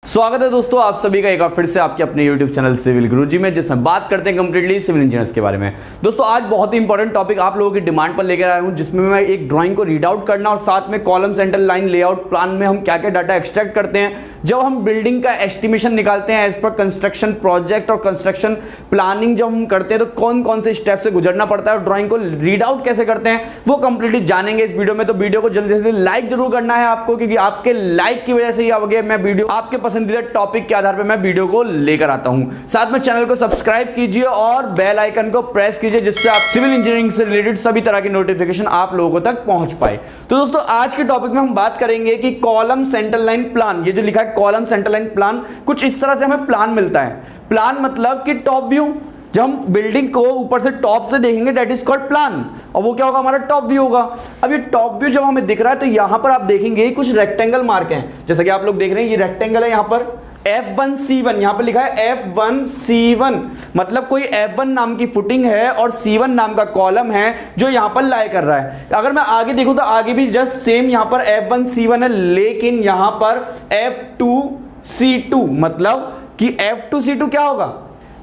स्वागत है दोस्तों आप सभी का एक बार फिर से आपके अपने YouTube चैनल सिविल गुरुजी में, जिसमें बात करते हैं कंप्लीटली सिविल इंजीनियर्स के बारे में। दोस्तों आज बहुत ही इंपॉर्टेंट टॉपिक आप लोगों की डिमांड पर लेकर आया हूं, जिसमें मैं एक ड्राइंग को रीड आउट करना और साथ में column centre line layout plan में हम क्या क्या डाटा एक्सट्रैक्ट करते हैं, जब हम बिल्डिंग का एस्टिमेशन निकालते हैं एज पर कंस्ट्रक्शन प्रोजेक्ट और कंस्ट्रक्शन प्लानिंग जब हम करते हैं तो कौन कौन से स्टेप से गुजरना पड़ता है और ड्राइंग को रीड आउट कैसे करते हैं वो कंप्लीटली जानेंगे इस वीडियो में। तो वीडियो को जल्दी से लाइक जरूर करना है आपको, क्योंकि आपके लाइक की वजह से ही आगे मैं वीडियो आपके पसंदीदा टॉपिक के आधार पर मैं वीडियो को लेकर आता हूं। साथ में चैनल को सब्सक्राइब कीजिए और बेल आइकन को प्रेस कीजिए, जिससे आप सिविल इंजीनियरिंग से रिलेटेड सभी तरह की नोटिफिकेशन आप लोगों तक पहुंच पाए। तो दोस्तों आज के टॉपिक में हम बात करेंगे कि कॉलम सेंटर लाइन प्लान, ये जो लिखा है कॉलम सेंटर लाइन प्लान, कुछ इस तरह से हमें प्लान मिलता है। प्लान मतलब कि टॉप व्यू, जब हम बिल्डिंग को ऊपर से टॉप से देखेंगे दैट इज कॉल्ड प्लान, और वो क्या होगा हमारा टॉप व्यू होगा। अब ये टॉप व्यू जब हमें दिख रहा है तो यहां पर आप देखेंगे कुछ रेक्टेंगल मार्क हैं, जैसा कि आप लोग देख रहे हैं ये रेक्टेंगल है, यहां पर F1C1 यहां पर लिखा है F1C1, मतलब कोई F1 नाम की फुटिंग है और C1 नाम का कॉलम है जो यहां पर लाई कर रहा है। अगर मैं आगे देखूं तो आगे भी जस्ट सेम यहां पर F1C1 है, लेकिन यहां पर F2C2, मतलब कि F2C2 क्या होगा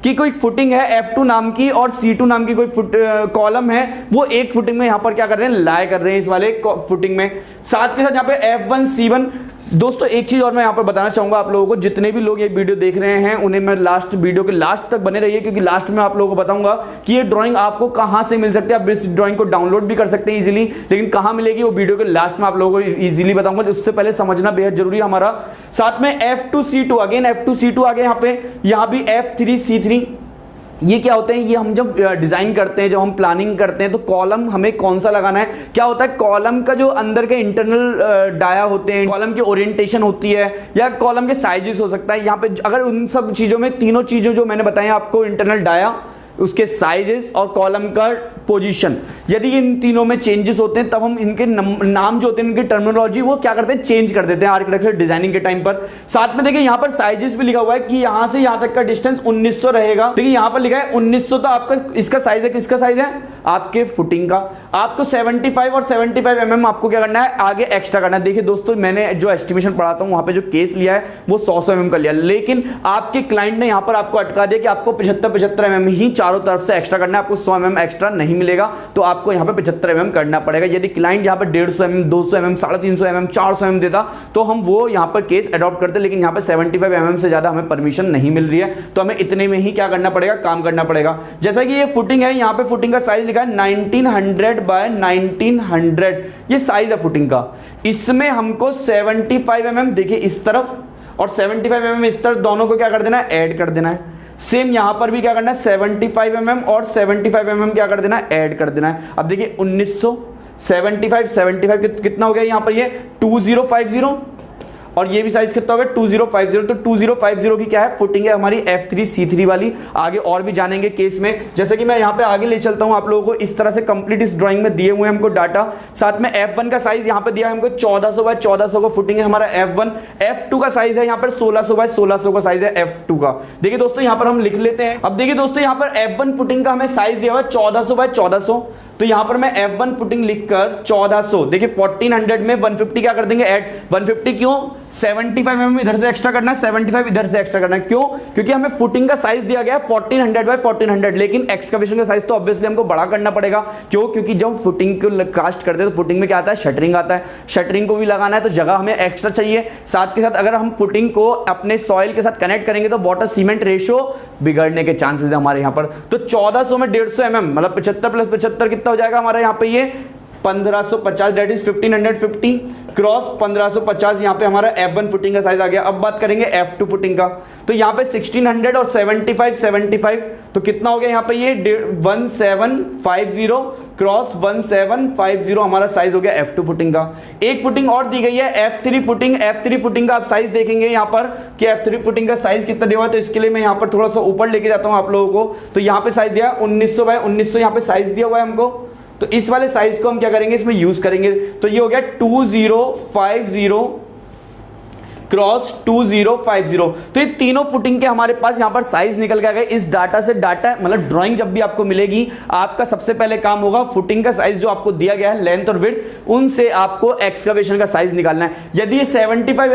कि कोई फुटिंग है F2 नाम की और C2 नाम की कोई कॉलम है, वो एक फुटिंग में यहां पर क्या कर रहे हैं, लाई कर रहे हैं इस वाले फुटिंग में। साथ के साथ यहां पे F1C1। दोस्तों एक चीज और मैं यहां पर बताना चाहूंगा आप लोगों को, जितने भी लोग ये वीडियो देख रहे हैं उन्हें मैं वीडियो के लास्ट तक बने रहिए, क्योंकि लास्ट में आप लोगों को बताऊंगा कि ये ड्राइंग आपको कहां से मिल सकती है। आप इस ड्राइंग को डाउनलोड भी कर सकते हैं इजीली, लेकिन कहां मिलेगी वो वीडियो के लास्ट में आप लोगों को इजीली बताऊंगा। उससे पहले समझना बेहद जरूरी है हमारा। साथ में F2C2, अगेन F2C2 आगे यहां भी F3C3। ये क्या होते हैं, ये हम जब डिजाइन करते हैं, जब हम प्लानिंग करते हैं तो कॉलम हमें कौन सा लगाना है। क्या होता है, कॉलम का जो अंदर के इंटरनल डाया होते हैं, कॉलम की ओरिएंटेशन होती है या कॉलम के साइजेस हो सकता है। यहाँ पे अगर उन सब चीजों में तीनों चीजों जो मैंने बताई आपको, इंटरनल डाया, उसके साइजेस और कॉलम का पोजीशन, यदि इन तीनों में चेंजेस होते हैं तब हम इनके नाम जो होते हैं, इनकी टर्मिनोलॉजी वो क्या करते हैं, चेंज कर देते हैं आर्किटेक्चर डिजाइनिंग के टाइम पर। साथ में देखिए यहाँ पर साइजेस भी लिखा हुआ है कि यहां से यहां तक का डिस्टेंस 1900 रहेगा। देखिए यहां पर लिखा है 1900, तो आपका इसका साइज है, किसका साइज है, आपके फुटिंग का। आपको 75 और 75 mm आपको क्या करना है, आगे एक्स्ट्रा करना है। देखिए दोस्तों मैंने जो एस्टिमेशन पढ़ाता हूं वहां पे जो केस लिया है वो 100 mm का लिया, लेकिन आपके क्लाइंट ने यहां पर आपको अटका दिया कि आपको 75 mm ही चारों तरफ से एक्स्ट्रा करना है, आपको 100 mm एक्स्ट्रा नहीं मिलेगा, तो आपको यहां पे 75 mm करना पड़ेगा। यदि क्लाइंट यहां पे 150 mm 200 mm 350 mm 400 mm देता तो हम वो यहां पर केस अडॉप्ट करते, लेकिन यहां पे 75 mm से ज्यादा हमें परमिशन नहीं मिल रही है, तो हमें इतने में ही क्या करना पड़ेगा, काम करना पड़ेगा। जैसा कि ये फुटिंग है, यहां पे फुटिंग का साइज लिखा है 1900 बाय 1900, ये साइज है फुटिंग का। इसमें हमको 75 mm देखिए इस तरफ और 75 mm इस तरफ, दोनों को क्या कर देना है, ऐड कर देना है। सेम यहां पर भी क्या करना है, 75 mm और 75 mm क्या कर देना है, ऐड कर देना है। अब देखिए 1900 75 कितना हो गया, यहां पर ये 2050 और ये भी साइज कितना हो गया 2050, तो 2050 की क्या है, फुटिंग है हमारी F3C3 वाली। आगे और भी जानेंगे केस में, जैसे कि मैं यहां पे आगे ले चलता हूं आप लोगों को। इस तरह से कंप्लीट इस ड्राइंग में दिए हुए हमको डाटा। साथ में F1 का साइज यहां पे दिया है हमको 1400 बाय 1400 का फुटिंग है हमारा F1। F2 का साइज है यहां पर 1600 बाय 1600 का साइज है F2 का। देखिए दोस्तों यहां पर हम लिख लेते हैं। अब देखिए दोस्तों यहां पर F1 फुटिंग का हमें साइज दिया हुआ है 1400 बाय 1400, तो यहां पर मैं F1 फुटिंग लिखकर 1400, देखिए 1400 में 150 क्या कर देंगे, ऐड 150। क्यों, 75 mm इधर से एक्स्ट्रा करना है, 75 इधर से एक्स्ट्रा करना है। क्यों, क्योंकि हमें फुटिंग का साइज दिया गया है 1400 बाय 1400, लेकिन एक्सकवेशन का साइज तो ऑब्वियसली हमको बड़ा करना पड़ेगा। क्यों, क्योंकि जब फुटिंग को कास्ट करते हैं तो फुटिंग में क्या आता है, शटरिंग आता है, शटरिंग को भी लगाना है तो जगह हमें एक्स्ट्रा चाहिए। साथ के साथ अगर हम फुटिंग को अपने सॉइल के साथ कनेक्ट करेंगे तो वाटर सीमेंट रेशियो बिगड़ने के चांसेस है हमारे यहाँ पर। तो 1400 में 150 mm मतलब 75 + 75 कितना हो जाएगा हमारा यहाँ पे, ये 1550, दैट इज 1550 क्रॉस 1550। यहाँ पे हमारा F1 फुटिंग का साइज आ गया। अब बात करेंगे F2 फुटिंग का, तो यहाँ पे 1600 और 75 तो कितना हो गया यहाँ पे, ये 1750 क्रॉस 1750 हमारा साइज हो गया F2 फुटिंग का। एक फुटिंग और दी गई है F3 फुटिंग। F3 फुटिंग का आप साइज देखेंगे यहाँ पर कि F3 फुटिंग का साइज कितना दिया हुआ है, तो इसके लिए मैं यहाँ पर थोड़ा सा ऊपर लेके जाता हूँ आप लोगों को। तो यहाँ पे साइज दिया 1900 बाय 1900, यहाँ पे साइज दिया हुआ है हमको, तो इस वाले साइज को हम क्या करेंगे, इसमें यूज करेंगे। तो ये हो गया 2050 क्रॉस 2050। तो ये तीनों फुटिंग के हमारे पास यहां पर साइज निकल के आ गए। इस डाटा से डाटा मतलब ड्राइंग जब भी आपको मिलेगी, आपका सबसे पहले काम होगा फुटिंग का साइज जो आपको दिया गया है, लेंथ और विड्थ, उनसे आपको एक्सकवेशन का साइज निकालना है। यदि ये 75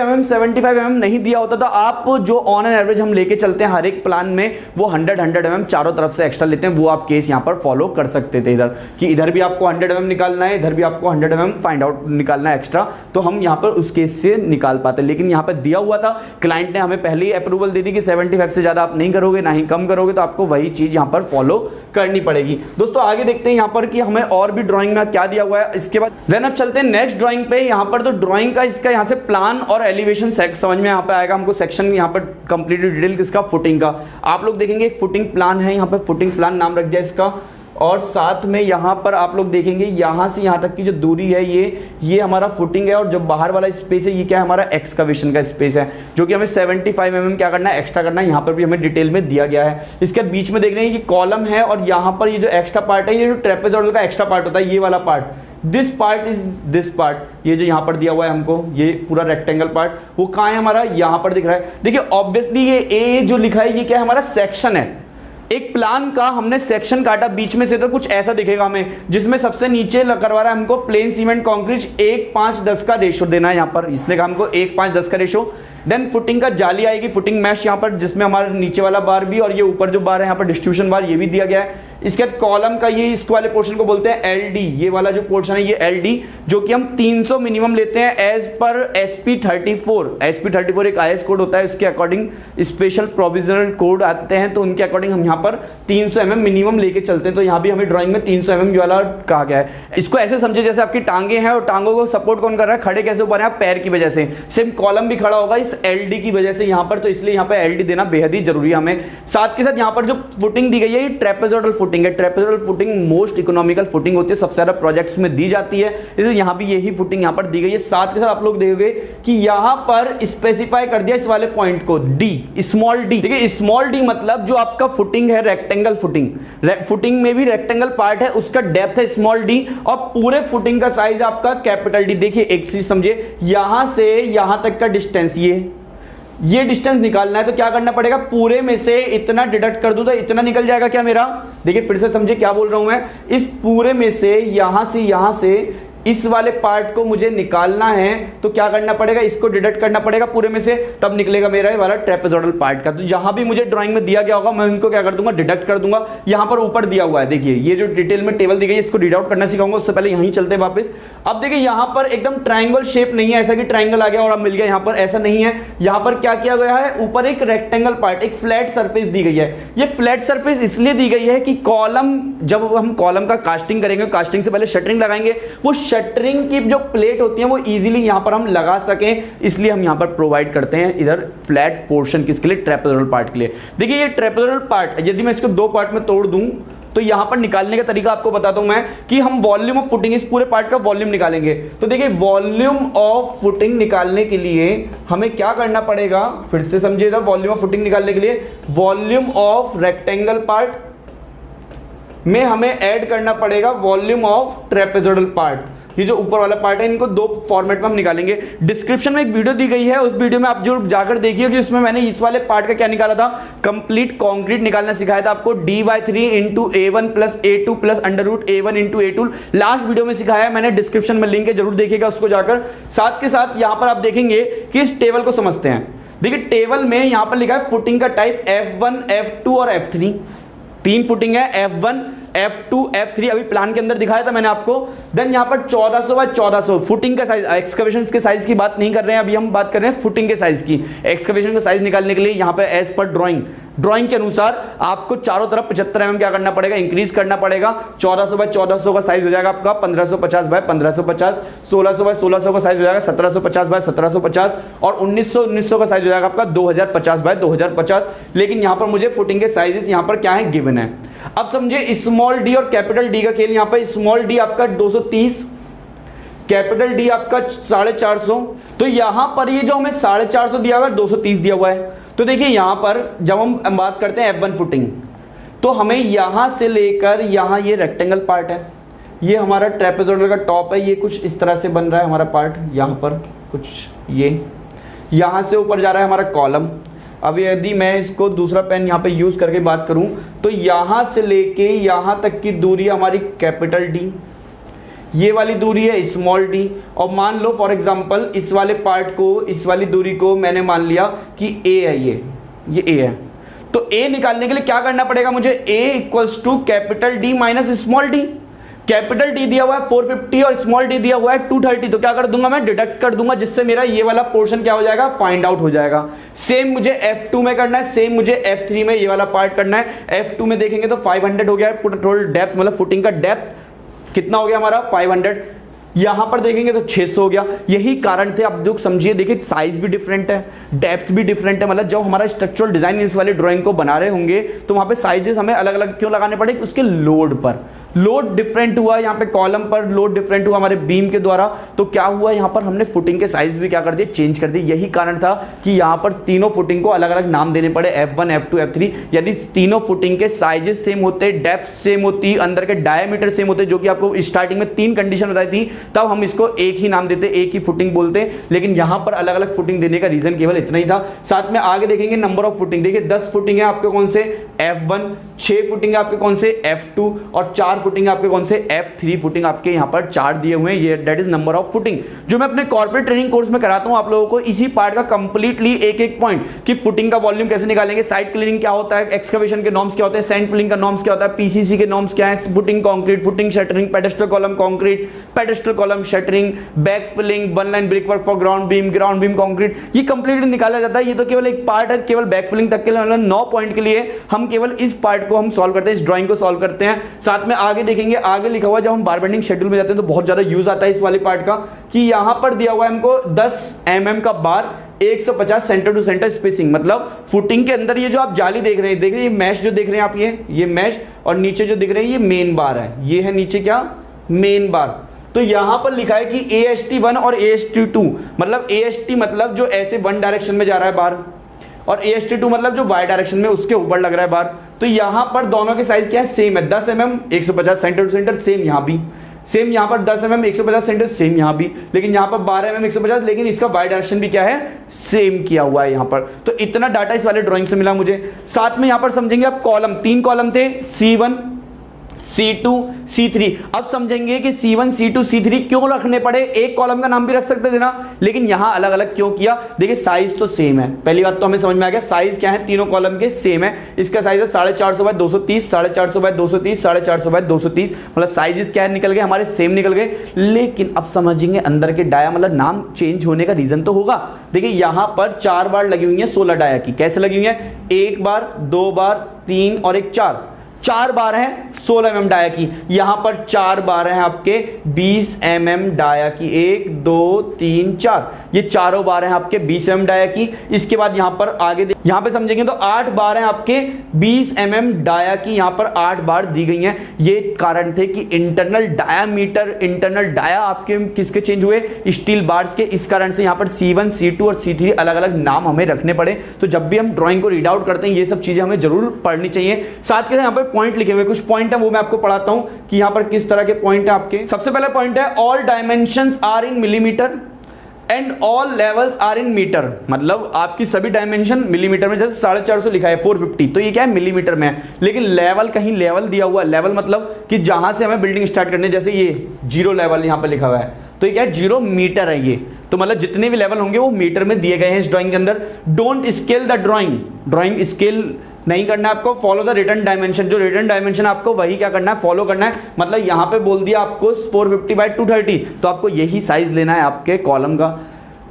mm नहीं दिया होता तो आप जो ऑन एन एवरेज हम लेके चलते हैं हर एक प्लान में, वो 100 mm चारों तरफ से एक्स्ट्रा लेते हैं, वो आप केस यहां पर फॉलो कर सकते थे। इधर कि इधर भी आपको 100 mm निकालना है, इधर भी आपको 100 mm फाइंड आउट निकालना है एक्स्ट्रा, तो हम यहां पर उस केस से निकाल पाते। लेकिन यहां पर दिया हुआ था, क्लाइंट ने हमें पहले ही अप्रूवल दे दी कि 75 से ज्यादा आप नहीं करोगे, ना ही कम करोगे, तो आपको वही चीज यहां पर फॉलो करनी पड़ेगी। दोस्तों आगे देखते हैं यहां पर कि हमें और भी ड्राइंग में क्या दिया हुआ है। इसके बाद देन अब चलते हैं नेक्स्ट ड्राइंग पे। यहां पर तो ड्राइंग का इसका यहां से प्लान और एलिवेशन समझ में यहां पे आएगा हमको। सेक्शन यहां पर कंप्लीट डिटेल किसका, फुटिंग का। आप लोग देखेंगे एक फुटिंग प्लान है, यहां पर फुटिंग प्लान नाम रख दिया इसका, और साथ में यहां पर आप लोग देखेंगे यहां से यहां तक की जो दूरी है ये हमारा फुटिंग है, और जो बाहर वाला स्पेस है ये क्या है, हमारा एक्सकवेशन का स्पेस है, जो कि हमें 75 mm क्या करना है, एक्स्ट्रा करना है। यहां पर भी हमें डिटेल में दिया गया है। इसके बीच में देख रहे हैं कि कॉलम है, और यहां पर ये जो एक्स्ट्रा पार्ट है, ये जो ट्रेपेजॉइडल का एक्स्ट्रा पार्ट होता है, ये वाला part, this part is this part, ये जो यहां पर दिया हुआ है हमको, ये पूरा रेक्टेंगल पार्ट, वो कहां है हमारा, यहां पर दिख रहा है। देखिए ऑब्वियसली ये ए जो लिखा है ये क्या है, हमारा सेक्शन है। एक प्लान का हमने सेक्शन काटा बीच में से, तो कुछ ऐसा दिखेगा हमें, जिसमें सबसे नीचे करवा रहा है हमको प्लेन सीमेंट कंक्रीट 1:5:10 का रेशो देना है। यहां पर इसने कहा हमको 1:5:10 का रेशो। देन फुटिंग का जाली आएगी, फुटिंग मैश यहां पर, जिसमें हमारा नीचे वाला बार भी और ये ऊपर जो बार है यहां पर डिस्ट्रीब्यूशन बार, ये भी दिया गया है। इसके बाद कॉलम का ये इसको वाले पोर्शन को बोलते हैं एलडी, ये वाला जो पोर्शन है ये एलडी, जो कि हम 300 मिनिमम लेते हैं एज पर SP34। SP34 एक IS कोड होता है, उसके अकॉर्डिंग स्पेशल प्रोविजनल कोड आते हैं, तो उनके अकॉर्डिंग हम यहाँ पर 300 mm मिनिमम लेके चलते हैं। तो यहाँ भी हमें ड्राइंग में 300 mm वाला कहा गया है। इसको ऐसे समझे जैसे आपकी टांगे हैं, और टांगों को सपोर्ट कौन कर रहा है, खड़े कैसे ऊपर है, पैर की वजह से। सेम कॉलम भी खड़ा होगा इस एलडी की वजह से यहाँ पर, तो इसलिए यहाँ पर एलडी देना बेहद ही जरूरी है हमें। साथ के साथ यहाँ पर जो फुटिंग दी गई है ये ट्रेपेजॉइडल फुटिंग है। Trapezoidal footing most economical footing होती है, सबसे ज्यादा प्रोजेक्ट्स में दी जाती है, इसलिए यहाँ भी यही फुटिंग यहाँ पर दी गई है। साथ के साथ आप लोग देखोगे कि यहाँ पर स्पेसिफाई कर दिया इस वाले पॉइंट को, डी, स्मॉल डी। देखिए स्मॉल डी मतलब जो आपका फुटिंग है रेक्टेंगल फुटिंग, फुटिंग में भी रेक्टेंगल पार्ट है, उसका डेप्थ है स्मॉल डी, और पूरे फुटिंग का साइज आपका कैपिटल डी। देखिए एक चीज समझे, यहां से यहां तक का डिस्टेंस, ये डिस्टेंस निकालना है, तो क्या करना पड़ेगा, पूरे में से इतना डिडक्ट कर दूं तो इतना निकल जाएगा क्या मेरा। देखिए फिर से समझे क्या बोल रहा हूं मैं, इस पूरे में से यहां से इस वाले पार्ट को मुझे निकालना है, तो क्या करना पड़ेगा, इसको डिडक्ट करना पड़ेगा पूरे में से, तब निकलेगा मेरा ये वाला ट्रेपेजॉइडल पार्ट का। तो जहां भी मुझे ड्राइंग में दिया गया होगा मैं इनको क्या कर दूंगा, डिडक्ट कर दूंगा। यहां पर ऊपर दिया हुआ है, देखिए ये जो डिटेल में टेबल दी गई है, इसको रीड आउट करना सिखाऊंगा, उससे पहले यहीं चलते हैं वापस। अब देखिए यहां पर एकदम ट्राइंगल शेप नहीं है, ऐसा कि ट्राइंगल आ गया और अब मिल गया, यहां पर ऐसा नहीं है। यहां पर क्या किया गया है, ऊपर एक रेक्टेंगल पार्ट, एक फ्लैट सरफेस दी गई है। ये फ्लैट सरफेस इसलिए दी गई है कि कॉलम, जब हम कॉलम का कास्टिंग करेंगे, कास्टिंग से पहले शटरिंग लगाएंगे, वो शटरिंग की जो प्लेट होती है वो इजीली यहां पर हम लगा सकें, इसलिए हम यहां पर प्रोवाइड करते हैं इधर फ्लैट पोर्शन, किसके लिए, ट्रेपेजॉइडल पार्ट के लिए। देखिए ये ट्रेपेजॉइडल पार्ट, यदि मैं इसको दो पार्ट में तोड़ दूं तो यहां पर निकालने का तरीका आपको बताता हूं मैं, कि हम वॉल्यूम ऑफ फुटिंग, इस पूरे पार्ट का वॉल्यूम निकालेंगे। तो देखिए वॉल्यूम ऑफ फुटिंग निकालने के लिए हमें क्या करना पड़ेगा, फिर से समझिएगा, वॉल्यूम ऑफ फुटिंग निकालने के लिए वॉल्यूम ऑफ रेक्टेंगल पार्ट में हमें ऐड करना पड़ेगा वॉल्यूम ऑफ ट्रेपेजॉइडल पार्ट। ये जो ऊपर वाला पार्ट है, इनको दो फॉर्मेट में हम निकालेंगे। डिस्क्रिप्शन में एक वीडियो दी गई है, उस वीडियो में आप जो जाकर देखिए कि उसमें मैंने इस वाले पार्ट का क्या निकाला था, कंप्लीट कंक्रीट निकालना सिखाया था आपको, dy3 × A1 + A2 + √A1 × A2। Last video में सिखाया है मैंने, डिस्क्रिप्शन में लिंक है, जरूर देखिएगा उसको जाकर। साथ के साथ यहां पर आप देखेंगे कि इस टेबल को समझते हैं। देखिए टेबल में यहां पर लिखा है फुटिंग का टाइप F1, F2 और F3। 3 फुटिंग है, F1, F2, F3, अभी प्लान के अंदर दिखाया था मैंने आपको। देन यहां पर 1400 बाय 1400 फुटिंग का साइज, एक्सकवेशन के साइज की बात नहीं कर रहे हैं अभी, हम बात कर रहे हैं फुटिंग के साइज की। एक्सकवेशन का साइज निकालने के लिए यहां पर एज पर ड्राइंग के अनुसार आपको चारों तरफ 75 mm क्या करना पड़ेगा, इंक्रीज करना पड़ेगा। 1400 बाय 1400 का साइज हो जाएगा आपका 1550 बाय 1550, 1600 बाय 1600 का साइज हो जाएगा 1750 बाय 1750, और 1900 का साइज हो जाएगा आपका 2050 बाय 2050। लेकिन यहां पर मुझे फुटिंग के साइजेस यहां पर क्या है, गिवन है। अब समझे स्मॉल डी और कैपिटल डी का खेल। यहां पर स्मॉल डी आपका 230, कैपिटल डी आपका 450। तो यहां पर ये जो हमें 450 दिया हुआ है, 230 दिया हुआ है। तो देखिए यहां पर जब हम बात करते हैं F1 फुटिंग, तो हमें यहां से लेकर यहां ये रेक्टेंगल पार्ट है, ये हमारा ट्रेपेजॉइडल का टॉप है, ये कुछ इस तरह से बन रहा है हमारा पार्ट, यहां पर कुछ यहाँ से ऊपर जा रहा है हमारा कॉलम। अब यदि मैं इसको दूसरा पेन यहाँ पे यूज़ करके बात करूँ तो यहाँ से लेके यहाँ तक की दूरी हमारी कैपिटल डी, ये वाली दूरी है स्मॉल डी। और मान लो फॉर एग्जांपल इस वाले पार्ट को, इस वाली दूरी को मैंने मान लिया कि ए है, ये ए है। तो ए निकालने के लिए क्या करना पड़ेगा मुझे, A equals to capital D minus small d. Capital D दिया हुआ है 450 और स्मॉल डी दिया हुआ है 230, तो क्या कर दूंगा मैं, डिडक्ट कर दूंगा, जिससे मेरा ये वाला पोर्शन क्या हो जाएगा, फाइंड आउट हो जाएगा। सेम मुझे F2 में करना है, सेम मुझे F3 में ये वाला पार्ट करना है। F2 में देखेंगे तो 500 हो गया, टोटल डेप्थ मतलब फुटिंग का डेप्थ कितना हो गया हमारा 500। यहां पर देखेंगे तो 600 हो गया। यही कारण थे, आप जो समझिए, देखिए साइज भी डिफरेंट है, डेप्थ भी डिफरेंट है। मतलब जब हमारा स्ट्रक्चरल डिजाइन इस वाले ड्राइंग को बना रहे होंगे तो वहां पे साइजेस हमें अलग अलग क्यों लगाने पड़े, उसके लोड पर। लोड डिफरेंट हुआ यहाँ पे, कॉलम पर लोड डिफरेंट हुआ हमारे बीम के द्वारा, तो क्या हुआ यहाँ पर हमने फुटिंग के साइज भी क्या कर दिए, चेंज कर दिए। यही कारण था कि यहाँ पर तीनों फुटिंग को अलग अलग नाम देने पड़े, F1 F2 F3। यदि तीनों फुटिंग के साइजेस सेम होते, डेप्थ सेम होती, अंदर के डायमीटर सेम होते, जो कि आपको स्टार्टिंग में 3 कंडीशन बताई थी, तब हम इसको एक ही नाम देते, एक ही फुटिंग बोलते। लेकिन यहाँ पर अलग अलग फुटिंग देने का रीजन केवल इतना ही था। साथ में आगे देखेंगे नंबर ऑफ फुटिंग, देखिए 10 फुटिंग है आपके कौन से, F1, 6 फुटिंग है आपके कौन से, F2, और 4 फुटिंग है आपके कौन से, F3 फुटिंग आपके यहाँ पर 4 दिए हुए हैं। ये that is number of footing, जो मैं अपने कॉर्पोरेट ट्रेनिंग कोर्स में कराता हूँ आप लोगों को। इसी पार्ट का कंप्लीटली एक एक पॉइंट कि फुटिंग का वॉल्यूम कैसे निकालेंगे, साइड क्लीनिंग क्या होता है, एक्सकवेशन के नॉर्म्स क्या होते हैं, सैंड फिलिंग का नॉर्म्स क्या होता है, पीसीसी के नॉर्म्स क्या है, footing concrete, footing shuttering, pedestal column concrete, pedestal column shuttering, back filling, one line brick work for ground beam concrete, ये कंप्लीटली निकाला जाता है। ये तो केवल एक पार्ट है, केवल बैक फिलिंग तक के लिए, मतलब 9 पॉइंट के लिए हम केवल इस पार्ट को हम सॉल्व करते हैं, इस ड्राइंग को सॉल्व करते हैं। साथ में आगे देखेंगे, आगे लिखा हुआ जब हम बार बेंडिंग शेड्यूल में जाते हैं तो बहुत ज्यादा यूज आता है इस वाले पार्ट का, कि यहां पर दिया हुआ है हमको 10 mm का बार, 150 सेंटर टू सेंटर स्पेसिंग। मतलब फुटिंग के अंदर ये जो आप जाली देख रहे हैं, ये मैश जो देख रहे हैं आप, ये मैश, और नीचे जो दिख रहे हैं ये मेन बार है, ये है नीचे क्या, मेन बार। तो यहां पर लिखा है कि AST1 और AST2, मतलब AST मतलब जो ऐसे वन डायरेक्शन में जा रहा है बार, और AST2 मतलब जो वाई डायरेक्शन में उसके ऊपर लग रहा है बार। तो यहां पर दोनों के साइज क्या है, सेम है, 10 mm 150 centre to centre, same यहां भी, सेम यहां पर 10 mm 150 सेंटर, सेम यहां भी, लेकिन यहां पर 12 mm 150, लेकिन इसका वाई डायरेक्शन भी क्या है, सेम किया हुआ है यहां पर। तो इतना डाटा इस वाले ड्राइंग से मिला मुझे। साथ में यहां पर समझेंगे आप कॉलम, 3 कॉलम थे, C1 C2 C3। अब समझेंगे कि C1 C2 C3 क्यों रखने पड़े, एक कॉलम का नाम भी रख सकते थे ना, लेकिन यहां अलग अलग क्यों किया। देखिए साइज तो सेम है, पहली बात तो हमें समझ में आ गया, साइज क्या है, तीनों कॉलम के सेम है। इसका साइज है 450 बाय 230, 450 बाय 230, 450 बाय 230, मतलब साइजेस क्या है, निकल गए हमारे, सेम निकल गए। लेकिन अब समझेंगे अंदर के डाया, मतलब नाम चेंज होने का रीजन तो होगा। देखिए यहां पर 4 बार लगी हुई है 16 डाया की, कैसे लगी हुई है, 1 बार, 2 बार, 3 और एक 4 बार है 16 mm डाया की। यहां पर 4 बार है आपके 20 mm डाया की, 1 2 3 4, ये चारों बार हैं आपके 20 mm डाया की। इसके बाद यहां पर आगे यहां पे समझेंगे तो 8 बार हैं आपके 20 mm डाया की, यहां पर 8 बार दी गई हैं। ये कारण थे कि इंटरनल डायामीटर, इंटरनल डाया आपके किसके चेंज हुए, स्टील बार्स के। इस कारण से यहां पर C1 C2 और C3 अलग अलग नाम हमें रखने पड़े। तो जब भी हम ड्राइंग को रीड आउट करते हैं ये सब चीजें हमें जरूर पढ़नी चाहिए। साथ के साथ यहां पर पॉइंट लिखे हुए, कुछ पॉइंट है वो मैं आपको पढ़ाता हूं कि यहां पर किस तरह के पॉइंट है आपके। सबसे पहला पॉइंट है all dimensions are in millimetre and all levels are in metre. मतलब आपकी सभी डायमेंशन मिलीमीटर में, जैसे 450 लिखा है 450, तो ये क्या है, मिलीमीटर में है। लेकिन लेवल, कहीं लेवल दिया हुआ है, लेवल मतलब कि जहां से हमें बिल्डिंग स्टार्ट करनी है, जैसे ये 0 लेवल यहां पर लिखा हुआ है, तो ये क्या है, 0 मीटर है ये। तो मतलब जितने भी लेवल होंगे वो मीटर में दिए गए हैं इस ड्राइंग के अंदर। Don't scale the drawing scale नहीं करना है आपको, फॉलो द रिटन डायमेंशन, जो रिटन डायमेंशन आपको वही क्या करना है, फॉलो करना है। मतलब यहां पे बोल दिया आपको 450 बाय 230, तो आपको यही साइज लेना है आपके कॉलम का।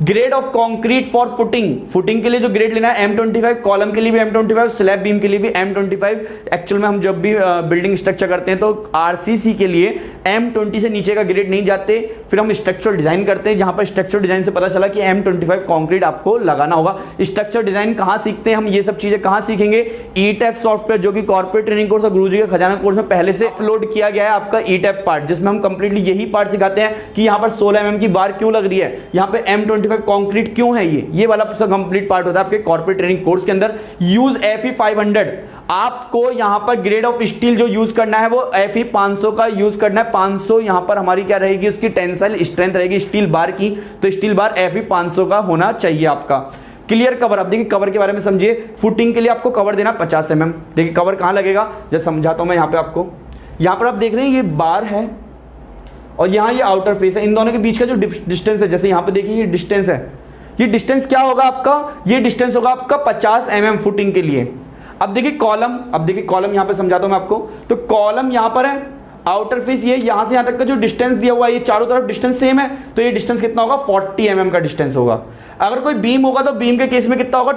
Grade of concrete for footing के लिए जो ग्रेड लेना है M25, कॉलम के लिए भी M25, स्लैब बीम के लिए भी M25। एक्चुअल में हम जब भी बिल्डिंग स्ट्रक्चर करते हैं तो RCC के लिए M20 से नीचे का ग्रेड नहीं जाते। फिर हम स्ट्रक्चरल डिजाइन करते हैं, जहां पर स्ट्रक्चरल डिजाइन से पता चला कि M25 कंक्रीट आपको लगाना होगा। स्ट्रक्चर डिजाइन कहां सीखते हैं हम, ये सब चीजें कहां सीखेंगे, ETAP सॉफ्टवेयर, जो कि कॉर्पोरेट ट्रेनिंग कोर्स और गुरुजी के खजाना कोर्स में पहले से अपलोड किया गया है आपका ETAP पार्ट, जिसमें हम कंप्लीटली यही पार्ट सिखाते हैं कि यहां पर 16 mm की बार क्यों लग रही है, यहां पे M25 कंक्रीट क्यों है, ये वाला कंप्लीट पार्ट होता है आपके कॉर्पोरेट ट्रेनिंग कोर्स के अंदर। यूज FE 500, आपको यहां पर ग्रेड ऑफ स्टील जो यूज करना है वो FE 500 का यूज करना है। 500 यहाँ पर हमारी क्या रहेगी, उसकी टेंसाइल स्ट्रेंथ रहेगी स्टील बार की, तो स्टील बार Fe 500 का होना चाहिए आपका। क्लियर कवर, अब देखिए कवर के बारे में समझिए। फुटिंग के लिए आपको कवर देना 50 mm। देखिए कवर कहाँ लगेगा, जैसे समझाता हूं मैं यहाँ पे आपको। यहाँ पर आप देख रहे हैं ये बार है और यहाँ ये आउटर फेस है, इन दोनों के बीच का जो डिस्टेंस है, जैसे यहाँ पे देखिए ये डिस्टेंस है, ये डिस्टेंस क्या होगा आपका, ये डिस्टेंस होगा आपका 50 mm फुटिंग के लिए। अब देखिए कॉलम, अब देखिए कॉलम यहाँ पे समझाता हूं मैं आपको। तो कॉलम यहाँ पर है, आउटर फेस ये यहां से यहां तक का जो डिस्टेंस दिया हुआ है, ये चारों तरफ डिस्टेंस सेम है, तो ये डिस्टेंस कितना होगा, 40 mm का डिस्टेंस होगा। अगर कोई बीम होगा तो बीम के केस में कितना होगा,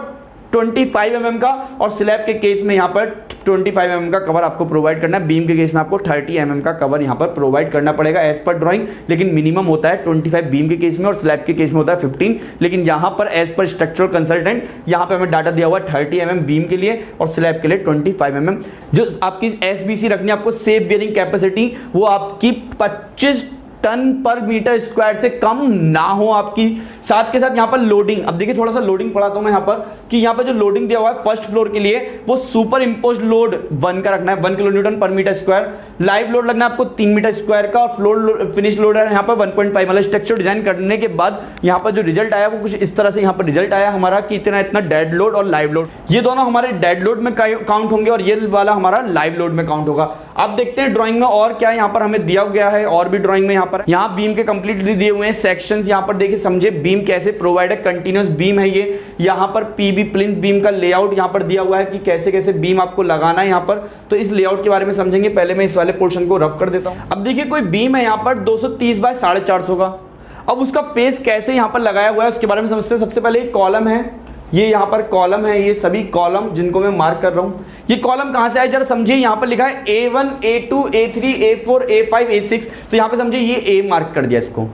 25 mm का, और स्लैब के केस में यहाँ पर 25 mm का कवर आपको प्रोवाइड करना है। बीम के केस में आपको 30 mm का कवर यहाँ पर प्रोवाइड करना पड़ेगा एज पर ड्राइंग, लेकिन मिनिमम होता है 25 बीम के केस में और स्लैब के केस में होता है 15। लेकिन यहाँ पर एज पर स्ट्रक्चरल कंसल्टेंट यहाँ पर हमें डाटा दिया हुआ है 30 mm बीम के लिए और स्लैब के लिए 25 mm। जो आपकी SBC रखनी है आपको, सेफ बियरिंग कैपेसिटी, वो आपकी 25 टन पर मीटर स्क्वायर से कम ना हो आपकी। साथ के साथ यहाँ पर लोडिंग, अब देखिए थोड़ा सा लोडिंग पढ़ाता हूं मैं यहाँ पर, कि यहाँ पर जो लोडिंग दिया हुआ है फर्स्ट फ्लोर के लिए वो सुपर इम्पोज्ड लोड 1 का रखना है, 1 किलोन्यूटन पर मीटर स्क्वायर। लाइव लोड लगना है आपको 3 मीटर स्क्वायर का, और फ्लोर फिनिश लोड है यहाँ पर 1.5। मतलब स्ट्रक्चर डिजाइन करने के बाद यहाँ पर जो रिजल्ट आया वो कुछ इस तरह से यहाँ पर रिजल्ट आया हमारा, कि इतना डेड लोड और लाइव लोड, ये दोनों हमारे डेड लोड में काउंट होंगे और ये वाला हमारा लाइव लोड में काउंट होगा। अब देखते हैं ड्राइंग में और क्या यहाँ पर हमें दिया गया है, और भी ड्राइंग में यहाँ बीम के कंप्लीटली दिए हुए हैं सेक्शंस। यहाँ पर देखिए समझे बीम कैसे प्रोवाइड है, कंटिन्यूअस बीम है ये। यहाँ पर पीबी प्लिंथ बीम का लेआउट यहाँ पर दिया हुआ है कि कैसे कैसे बीम आपको लगाना है यहाँ पर, तो इस लेआउट के बारे में समझेंगे। पहले मैं इस वाले पोर्शन को रफ कर देता हूँ। अब देखिए कोई बीम है यहाँ पर 230 बाय 450 का, अब उसका फेस कैसे यहाँ पर लगाया हुआ है उसके बारे में समझते हैं। सबसे पहले एक कॉलम है, ये यहाँ पर कॉलम है, ये सभी कॉलम जिनको मैं मार्क कर रहा हूँ, ये कॉलम कहां से आए जरा समझिए। यहाँ पर लिखा है A1 A2 A3 A4 A5 A6, तो यहाँ पे समझिए ये A मार्क कर दिया इसको,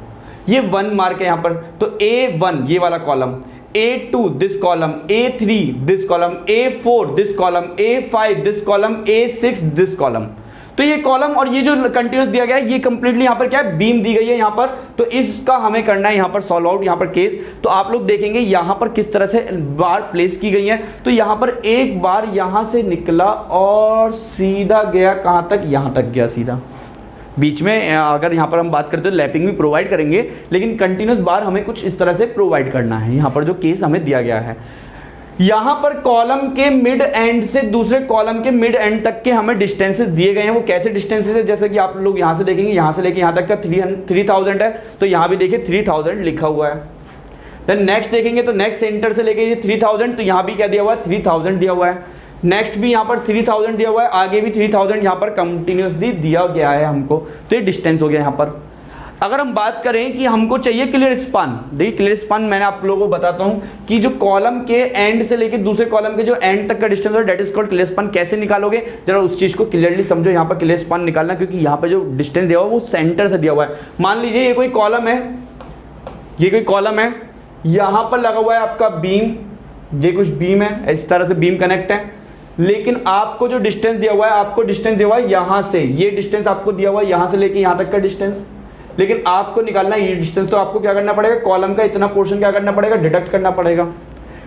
ये 1 मार्क है यहाँ पर, तो A1 ये वाला column, A2 this column, A3 this column, A4 this column, A5 this column, A6 this column. तो ये कॉलम और ये जो कंटिन्यूस दिया गया है ये कंप्लीटली यहाँ पर क्या है, बीम दी गई है यहाँ पर, तो इसका हमें करना है यहाँ पर सॉल्व आउट यहाँ पर केस। तो आप लोग देखेंगे यहाँ पर किस तरह से बार प्लेस की गई है। तो यहाँ पर एक बार यहाँ से निकला और सीधा गया कहाँ तक, यहाँ तक गया सीधा। बीच में अगर यहाँ पर हम बात करते हैं तो लैपिंग भी प्रोवाइड करेंगे, लेकिन कंटिन्यूस बार हमें कुछ इस तरह से प्रोवाइड करना है। यहाँ पर जो केस हमें दिया गया है, यहां पर कॉलम के मिड एंड से दूसरे कॉलम के मिड एंड तक के हमें डिस्टेंसेस दिए गए हैं। वो कैसे डिस्टेंसेस है, जैसे कि आप लोग यहां से देखेंगे, यहां से लेके यहां तक का 3000 है, तो यहां भी देखिए 3000 लिखा हुआ है। देन नेक्स्ट देखेंगे तो नेक्स्ट सेंटर से लेके ये 3000, तो यहां भी क्या दिया हुआ है, 3000 दिया हुआ है। नेक्स्ट भी यहां पर 3000 दिया हुआ है, आगे भी 3000 यहां पर कंटिन्यूसली दिया गया है हमको, तो ये डिस्टेंस हो गया यहां पर। अगर हम बात करें कि हमको चाहिए क्लियर स्पान, देखिए क्लियर स्पान मैंने आप लोगों को बताता हूं कि जो कॉलम के एंड से लेके दूसरे कॉलम के जो एंड तक का डिस्टेंस है that is called clear span. कैसे निकालोगे जरा उस चीज को क्लियरली समझो। यहां पर क्लियर स्पान निकालना, क्योंकि यहां पर जो डिस्टेंस दिया हुआ है वो सेंटर से दिया हुआ है। मान लीजिए ये कोई कॉलम है, ये कोई कॉलम है, यहां पर लगा हुआ है आपका बीम, ये कुछ बीम है, इस तरह से बीम कनेक्ट है, लेकिन आपको जो डिस्टेंस दिया हुआ है, आपको डिस्टेंस दिया हुआ है यहां से, ये डिस्टेंस आपको दिया हुआ है यहां से लेके यहां तक का डिस्टेंस, लेकिन आपको निकालना है ये डिस्टेंस। तो आपको क्या करना पड़ेगा, कॉलम का इतना पोर्शन क्या करना पड़ेगा, डिडक्ट करना पड़ेगा।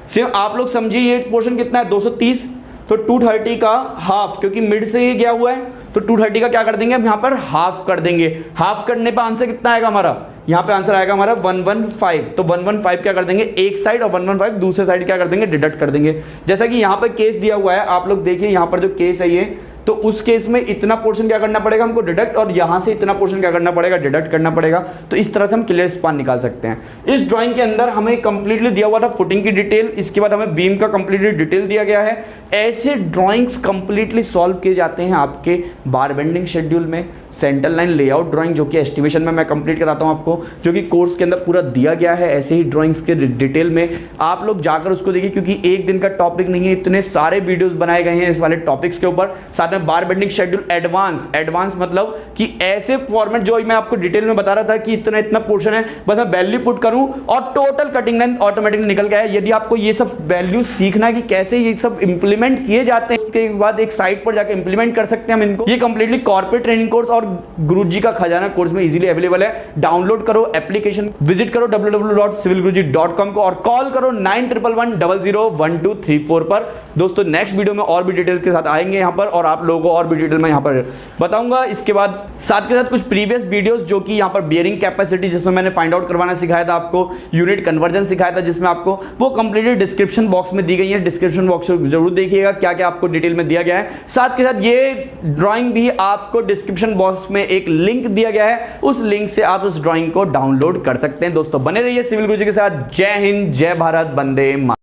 सिर्फ आप लोग समझिए ये पोर्शन कितना है 230, तो 230 का हाफ, क्योंकि मिड से ये गया हुआ है, तो 230 का क्या कर देंगे अब यहाँ पर हाफ कर देंगे। हाफ करने पर आंसर कितना आएगा हमारा, यहाँ पे आंसर आएगा हमारा 115। तो 115 क्या कर देंगे एक साइड, और 115 दूसरे साइड क्या कर देंगे, डिडक्ट कर देंगे। जैसा कि यहाँ पे केस दिया हुआ है, आप लोग देखिए यहाँ पर जो केस है ये, तो उस केस में इतना पोर्शन क्या करना पड़ेगा हमको, डिडक्ट, और यहां से इतना पोर्शन क्या करना पड़ेगा, डिडक्ट करना पड़ेगा। तो इस तरह से हम क्लियर स्पान निकाल सकते हैं। इस ड्राइंग के अंदर हमें कंप्लीटली दिया हुआ था फुटिंग की डिटेल, इसके बाद हमें बीम का कंप्लीटली डिटेल दिया गया है। ऐसे ड्राइंग्स कंप्लीटली सॉल्व किए जाते हैं आपके बार बेंडिंग शेड्यूल में। सेंटर लाइन लेआउट ड्राइंग जो कि एस्टिमेशन में मैं कंप्लीट कराता हूं आपको, जो कि कोर्स के अंदर पूरा दिया गया है। ऐसे ही ड्राइंग्स के डिटेल में आप लोग जाकर उसको देखिए, क्योंकि एक दिन का टॉपिक नहीं है, इतने सारे वीडियोस बनाए गए हैं इस वाले टॉपिक्स के ऊपर। साथ में बार बेंडिंग शेड्यूल एडवांस मतलब कि ऐसे फॉर्मेट जो मैं आपको डिटेल में बता रहा था कि इतना इतना पोर्शन है, बस मैं वैल्यू पुट करूं और टोटल कटिंग लेंथ ऑटोमेटिकली निकल गया है। यदि आपको ये सब वैल्यू सीखना है कि कैसे ये सब इंप्लीमेंट किए जाते हैं, उसके बाद एक साइट पर जाकर इंप्लीमेंट कर सकते हैं हम इनको। ये कंप्लीटली कॉर्पोरेट ट्रेनिंग कोर्स और गुरुजी का खजाना कोर्स में इजीली अवेलेबल है। डाउनलोड करो एप्लीकेशन, विजिट करो www.civilguruji.com को, और कॉल करो 9111001234 पर। दोस्तों नेक्स्ट वीडियो में और भी डिटेल्स के साथ आएंगे यहां पर, और आप आप लोगों को और भी डिटेल में यहाँ पर बताऊंगा। इसके बाद साथ के साथ कुछ प्रीवियस वीडियोस जो कि यहाँ पर बियरिंग कैपेसिटी जिसमें मैंने फाइंड आउट करवाना सिखाया था आपको, यूनिट कन्वर्जन सिखाया था जिसमें आपको, वो कंप्लीटली डिस्क्रिप्शन बॉक्स में दी गई है। डिस्क्रिप्शन बॉक्स को जरूर देखिएगा क्या क्या आपको डिटेल में दिया गया है। साथ के साथ ये ड्राइंग भी आपको डिस्क्रिप्शन बॉक्स में एक लिंक दिया गया है, उस लिंक से आप उस ड्राइंग को डाउनलोड कर सकते हैं। दोस्तों बने रहिए सिविल गुरुजी के साथ। जय हिंद, जय भारत, वंदे मातरम।